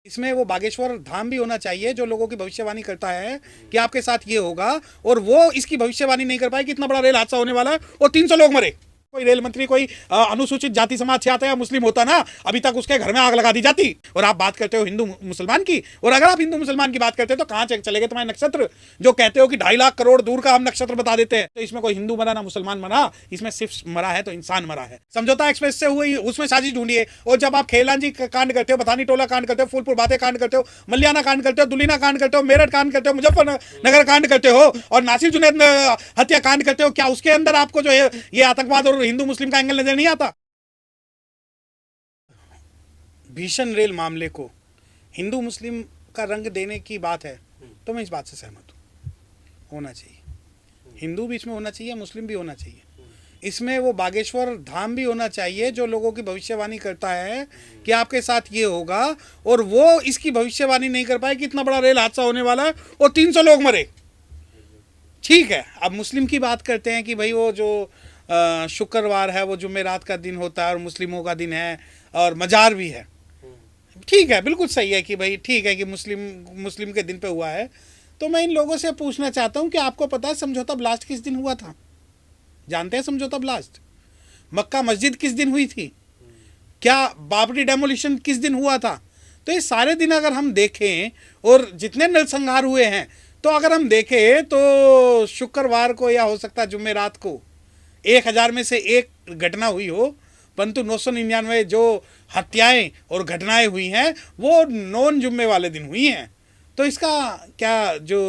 इसमें वो बागेश्वर धाम भी होना चाहिए जो लोगों की भविष्यवाणी करता है कि आपके साथ ये होगा, और वो इसकी भविष्यवाणी नहीं कर पाए कि इतना बड़ा रेल हादसा होने वाला है और 300 लोग मरे। कोई रेल मंत्री कोई अनुसूचित जाति समाज से आता है या मुस्लिम होता ना, अभी तक उसके घर में आग लगा दी जाती। और आप बात करते हो हिंदू मुसलमान की, और अगर आप हिंदू मुसलमान की बात करते हो तो कहां चले गए तुम्हारे नक्षत्र जो कहते हो कि 2.5 लाख करोड़ दूर का हम नक्षत्र बता देते हैं। तो इसमें कोई हिंदू मरा ना मुसलमान मरा, इसमें सिर्फ मरा है तो इंसान मरा है। समझौता एक्सप्रेस से हुई उसमें साजिश ढूंढिए, और जब आप खेलांजी कांड करते हो, बथानी टोला कांड करते हो, फूलपुर बातें कांड करते हो, मलियाना कांड करते हो, दुलीना कांड करते हो, मेरठ कांड करते हो, मुजफ्फरनगर कांड करते हो, और नासिर जुनैद हत्या कांड करते हो, क्या उसके अंदर आपको जो है ये आतंकवाद और हिंदू मुस्लिम का एंगल नजर नहीं आता? भीषण रेल मामले को हिंदू मुस्लिम का रंग देने की बात है तो मैं इस बात से सहमत हूँ। होना चाहिए, हिंदू भी इसमें होना चाहिए, मुस्लिम भी होना चाहिए। इसमें वो बागेश्वर धाम भी होना चाहिए जो लोगों की भविष्यवाणी करता है कि आपके साथ ये होगा, और वो इसकी भविष्यवाणी नहीं कर पाए कि इतना बड़ा रेल हादसा होने वाला है और 300 लोग मरे। ठीक है, अब मुस्लिम की बात करते हैं कि भाई वो जो शुक्रवार है वो जुमेरात का दिन होता है और मुस्लिमों का दिन है और मजार भी है। ठीक है, बिल्कुल सही है कि भाई ठीक है कि मुस्लिम के दिन पे हुआ है। तो मैं इन लोगों से पूछना चाहता हूं कि आपको पता है समझौता ब्लास्ट किस दिन हुआ था? जानते हैं समझौता ब्लास्ट? मक्का मस्जिद किस दिन हुई थी? क्या बाबरी डेमोलिशन किस दिन हुआ था? तो ये सारे दिन अगर हम देखें और जितने नरसंहार हुए हैं तो अगर हम देखें तो शुक्रवार को या हो सकता है जुमेरात को 1000 में से एक घटना हुई हो, परंतु 999 जो हत्याएं और घटनाएं हुई हैं वो नॉन जुम्मे वाले दिन हुई हैं। तो इसका क्या जो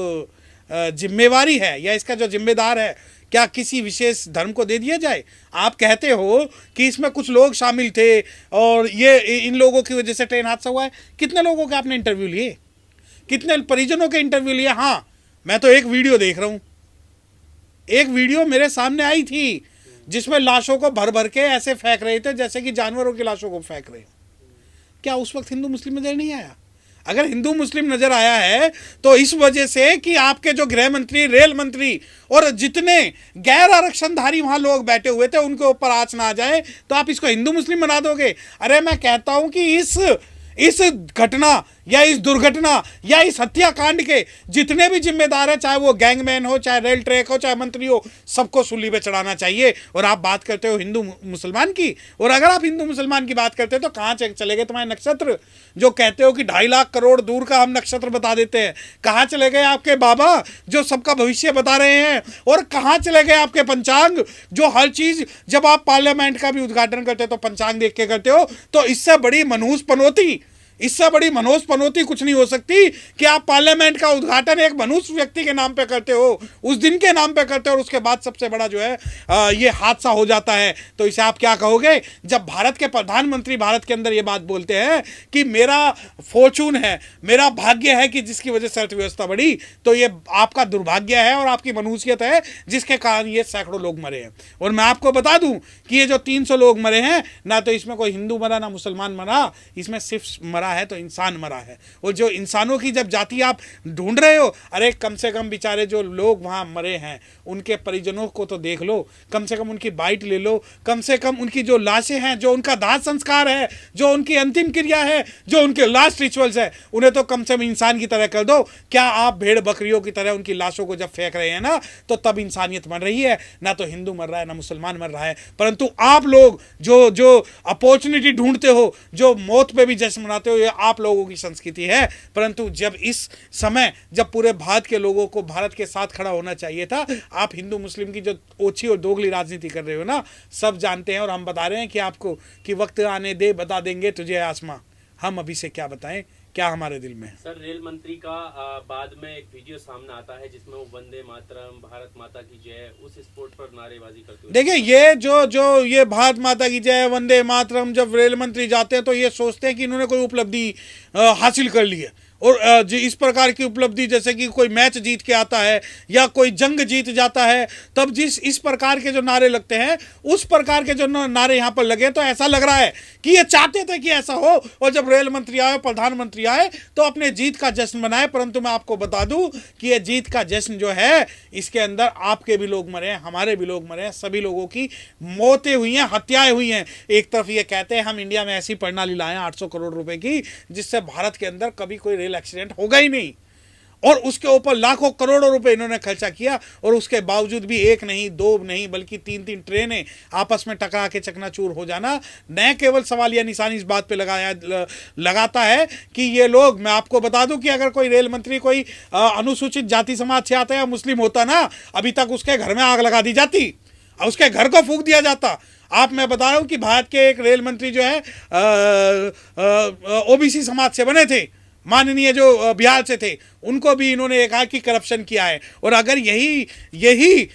जिम्मेवारी है या इसका जो जिम्मेदार है, क्या किसी विशेष धर्म को दे दिया जाए? आप कहते हो कि इसमें कुछ लोग शामिल थे और ये इन लोगों की वजह से ट्रेन हादसा हुआ है। कितने लोगों के आपने इंटरव्यू लिए? कितने परिजनों के इंटरव्यू लिए? हाँ, मैं तो एक वीडियो देख रहा हूं, एक वीडियो मेरे सामने आई थी जिसमें लाशों को भर भर के ऐसे फेंक रहे थे जैसे कि जानवरों की लाशों को फेंक रहे। क्या उस वक्त हिंदू मुस्लिम नजर नहीं आया? अगर हिंदू मुस्लिम नजर आया है तो इस वजह से कि आपके जो गृह मंत्री, रेल मंत्री और जितने गैर आरक्षणधारी वहां लोग बैठे हुए थे उनके ऊपर आंच ना आ जाए तो आप इसको हिंदू मुस्लिम बना दोगे। अरे मैं कहता हूं कि इस घटना या इस दुर्घटना या इस हत्याकांड के जितने भी जिम्मेदार हैं, चाहे वो गैंगमैन हो, चाहे रेल ट्रैक हो, चाहे मंत्री हो, सबको सूली पे चढ़ाना चाहिए। और आप बात करते हो हिंदू मुसलमान की, और अगर आप हिंदू मुसलमान की बात करते हो तो कहाँ चले गए तुम्हारे नक्षत्र जो कहते हो कि 2.5 लाख करोड़ दूर का हम नक्षत्र बता देते हैं? कहाँ चले गए आपके बाबा जो सबका भविष्य बता रहे हैं? और कहाँ चले गए आपके पंचांग जो हर चीज, जब आप पार्लियामेंट का भी उद्घाटन करते हो तो पंचांग देख के करते हो? तो इससे बड़ी मनहूस पनौती कुछ नहीं हो सकती कि आप पार्लियामेंट का उद्घाटन एक मनुष्य व्यक्ति के नाम पे करते हो, उस दिन के नाम पे करते हो, और उसके बाद सबसे बड़ा जो है ये हादसा हो जाता है। तो इसे आप क्या कहोगे? जब भारत के प्रधानमंत्री भारत के अंदर ये बात बोलते हैं कि मेरा फॉर्चून है, मेरा भाग्य है कि जिसकी वजह से अर्थव्यवस्था बढ़ी, तो ये आपका दुर्भाग्य है और आपकी मनुष्यत है जिसके कारण ये सैकड़ों लोग मरे हैं। और मैं आपको बता दूं कि ये जो 300 लोग मरे हैं, ना तो इसमें कोई हिंदू मरा ना मुसलमान मरा, इसमें सिर्फ मरा है तो इंसान मरा है। और जो इंसानों की जब जाति आप ढूंढ रहे हो, अरे कम से कम बेचारे जो लोग वहां मरे हैं उनके परिजनों को तो देख लो, कम से कम उनकी बाइट ले लो, कम से कम उनकी जो लाशें हैं, जो उनका दाह संस्कार है, जो उनकी अंतिम क्रिया है, जो उनके लास्ट रिचुअल्स है, उन्हें तो कम से कम इंसान की तरह कर दो। क्या आप भेड़ बकरियों की तरह उनकी लाशों को जब फेंक रहे हैं ना, तो तब इंसानियत मर रही है। ना तो हिंदू मर रहा है ना मुसलमान मर रहा है, परंतु आप लोग जो अपॉर्चुनिटी ढूंढते हो, जो मौत पे भी जश्न मनाते हो, ये आप लोगों की संस्कृति है। परंतु जब इस समय जब पूरे भारत के लोगों को भारत के साथ खड़ा होना चाहिए था, आप हिंदू मुस्लिम की जो ओछी और दोगली राजनीति कर रहे हो ना, सब जानते हैं। और हम बता रहे हैं कि आपको कि वक्त आने दे, बता देंगे तुझे आसमां। हम अभी से क्या बताएं क्या हमारे दिल में है। सर, रेल मंत्री का बाद में एक वीडियो सामने आता है जिसमें वो वंदे मातरम, भारत माता की जय, उस स्पोर्ट पर नारेबाजी करते हुए। देखिए, ये जो ये भारत माता की जय, वंदे मातरम, जब रेल मंत्री जाते हैं तो ये सोचते हैं कि इन्होंने कोई उपलब्धि हासिल कर ली है। और इस प्रकार की उपलब्धि जैसे कि कोई मैच जीत के आता है या कोई जंग जीत जाता है, तब इस प्रकार के जो नारे लगते हैं, उस प्रकार के जो नारे यहाँ पर लगे, तो ऐसा लग रहा है कि ये चाहते थे कि ऐसा हो। और जब रेल मंत्री आए, प्रधानमंत्री मंत्री आए तो अपने जीत का जश्न मनाए, परंतु मैं आपको बता दूं कि ये जीत का जश्न जो है इसके अंदर आपके भी लोग मरे हैं, हमारे भी लोग मरे हैं, सभी लोगों की मौतें हुई हैं, हत्याएं हुई हैं। एक तरफ ये कहते हैं हम इंडिया में ऐसी प्रणाली लाए 800 करोड़ रुपए की जिससे भारत के अंदर कभी कोई रेल एक्सीडेंट होगा ही नहीं, और उसके ऊपर लाखों करोड़ों रुपए इन्होंने खर्चा किया, और उसके बावजूद भी एक नहीं, दो नहीं, बल्कि 3-3 ट्रेनें आपस में टकरा के चकनाचूर हो जाना न केवल सवालिया निशान इस बात पे लगाता है कि ये लोग, मैं आपको बता दूं कि अगर कोई रेल मंत्री कोई अनुसूचित जाति समाज से आता है या मुस्लिम होता ना, अभी तक उसके घर में आग लगा दी जाती, उसके घर को फूंक दिया जाता। आप, मैं बता रहा हूं कि भारत के एक रेल मंत्री जो है ओबीसी समाज से बने थे, माननीय जो बिहार से थे, उनको भी इन्होंने कहा कि करप्शन किया है। और अगर यही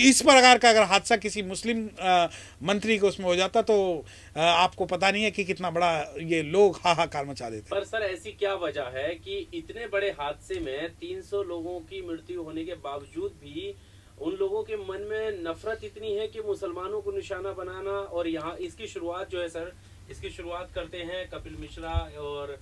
इस प्रकार का अगर हादसा किसी मुस्लिम मंत्री को उसमें हो जाता तो आपको पता नहीं है कि कितना बड़ा ये लोग हाहाकार मचा देते। पर सर ऐसी क्या वजह है कि इतने बड़े हादसे में 300 लोगों की मृत्यु होने के बावजूद भी उन लोगों के मन में नफरत इतनी है कि मुसलमानों को निशाना बनाना, और यहाँ इसकी शुरुआत जो है सर, इसकी शुरुआत करते हैं कपिल मिश्रा और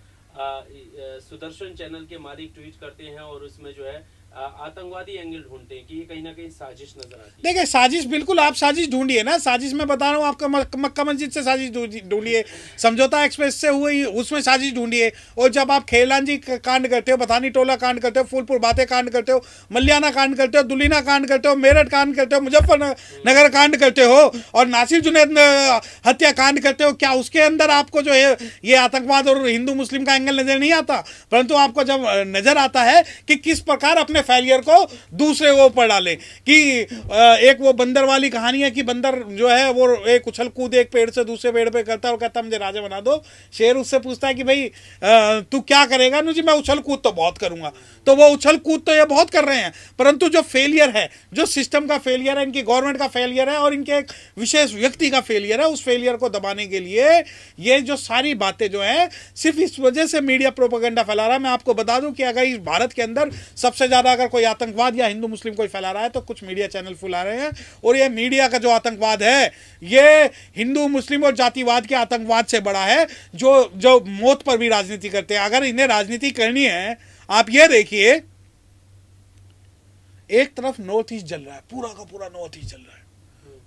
सुदर्शन चैनल के मालिक ट्वीट करते हैं, और उसमें जो है आतंकवादी एंगल ढूंढते हैं कि ये कहीं ना कहीं साजिश नजर आती है। देखिए साजिश, बिल्कुल आप साजिश ढूंढिए ना, साजिश मैं बता रहा हूँ आपका, मक्का मस्जिद से साजिश ढूंढिए, समझौता एक्सप्रेस से हुई उसमें साजिश ढूंढिए, और जब आप खेलांजी कांड करते हो, बथानी टोला कांड करते हो, फूलपुर बातें कांड करते हो, मलियाना कांड करते हो, दुलीना कांड करते हो, मेरठ कांड करते हो, मुजफ्फरनगर कांड करते हो, और नासिर जुनैद हत्या कांड करते हो, क्या उसके अंदर आपको जो है ये आतंकवाद और हिंदू मुस्लिम का एंगल नजर नहीं आता? परंतु आपको जब नजर आता है कि किस प्रकार अपने फेलियर को दूसरे वो पर डाले, कि एक वो बंदर वाली कहानी है कि बंदर जो है वो एक उछल कूद एक पेड़ से दूसरे पेड़ पे करता है और कहता है मुझे राजा बना दो। शेर उससे पूछता है कि भाई तू क्या करेगा? नु जी मैं उछल कूद तो बहुत करूंगा। तो वो उछल कूद तो ये बहुत कर रहे हैं, परंतु जो फेलियर है, जो सिस्टम का फेलियर है, इनकी गवर्नमेंट का फेलियर है और इनके एक विशेष व्यक्ति का फेलियर है, उस फेलियर को दबाने के लिए ये जो सारी बातें जो है सिर्फ इस वजह से मीडिया प्रोपेगेंडा फैला रहा है। मैं आपको बता दूं कि अगर इस भारत के अंदर सबसे ज्यादा अगर कोई आतंकवाद या हिंदू मुस्लिम कोई फैला रहा है तो कुछ मीडिया चैनल फैला रहे हैं, और ये मीडिया का जो आतंकवाद है ये हिंदू मुस्लिम और जातिवाद के आतंकवाद से बड़ा है, जो मौत पर भी राजनीति करते हैं। अगर इन्हें राजनीति करनी है, आप ये देखिए, एक तरफ नॉर्थ ईस्ट जल रहा है, पूरा का पूरा नॉर्थ ईस्ट जल रहा है,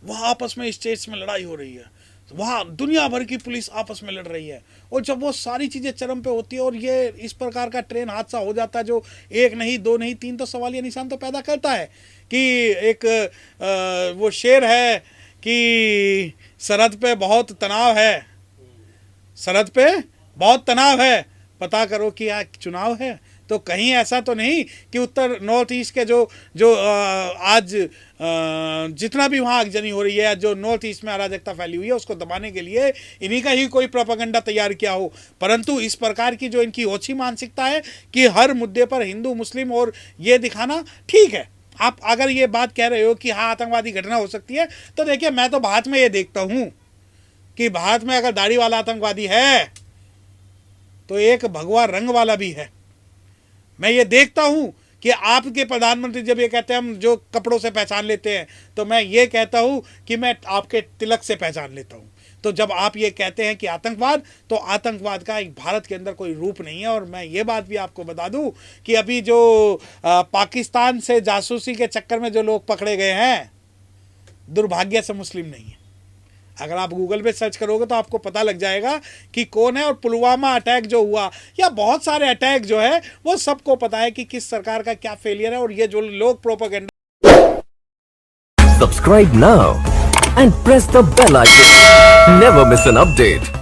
वहां आपस में स्टेट्स में लड़ाई हो रही है, वहां दुनिया भर की पुलिस आपस में लड़ रही है, और जब वो सारी चीजें चरम पे होती है और ये इस प्रकार का ट्रेन हादसा हो जाता है जो एक नहीं, दो नहीं, तीन तो सवालिया निशान तो पैदा करता है कि एक वो शेर है कि सरहद पे बहुत तनाव है, सरहद पे बहुत तनाव है, पता करो कि यहाँ चुनाव है। तो कहीं ऐसा तो नहीं कि उत्तर नॉर्थ ईस्ट के जो आज जितना भी वहाँ आगजनी हो रही है, जो नॉर्थ ईस्ट में अराजकता फैली हुई है, उसको दबाने के लिए इन्हीं का ही कोई प्रोपेगेंडा तैयार किया हो। परंतु इस प्रकार की जो इनकी ओछी मानसिकता है कि हर मुद्दे पर हिंदू मुस्लिम और ये दिखाना, ठीक है, आप अगर ये बात कह रहे हो कि हाँ आतंकवादी घटना हो सकती है, तो देखिए मैं तो भारत में ये देखता हूँ कि भारत में अगर दाढ़ी वाला आतंकवादी है तो एक भगवा रंग वाला भी है। मैं ये देखता हूं कि आपके प्रधानमंत्री जब ये कहते हैं हम जो कपड़ों से पहचान लेते हैं, तो मैं ये कहता हूं कि मैं आपके तिलक से पहचान लेता हूं। तो जब आप ये कहते हैं कि आतंकवाद, तो आतंकवाद का एक भारत के अंदर कोई रूप नहीं है। और मैं ये बात भी आपको बता दूं कि अभी जो पाकिस्तान से जासूसी के चक्कर में जो लोग पकड़े गए हैं, दुर्भाग्य से मुस्लिम नहीं है। अगर आप गूगल पे सर्च करोगे तो आपको पता लग जाएगा कि कौन है। और पुलवामा अटैक जो हुआ या बहुत सारे अटैक जो है, वो सबको पता है कि किस सरकार का क्या फेलियर है। और ये जो लोग propaganda, subscribe now and press the bell icon, never miss an update.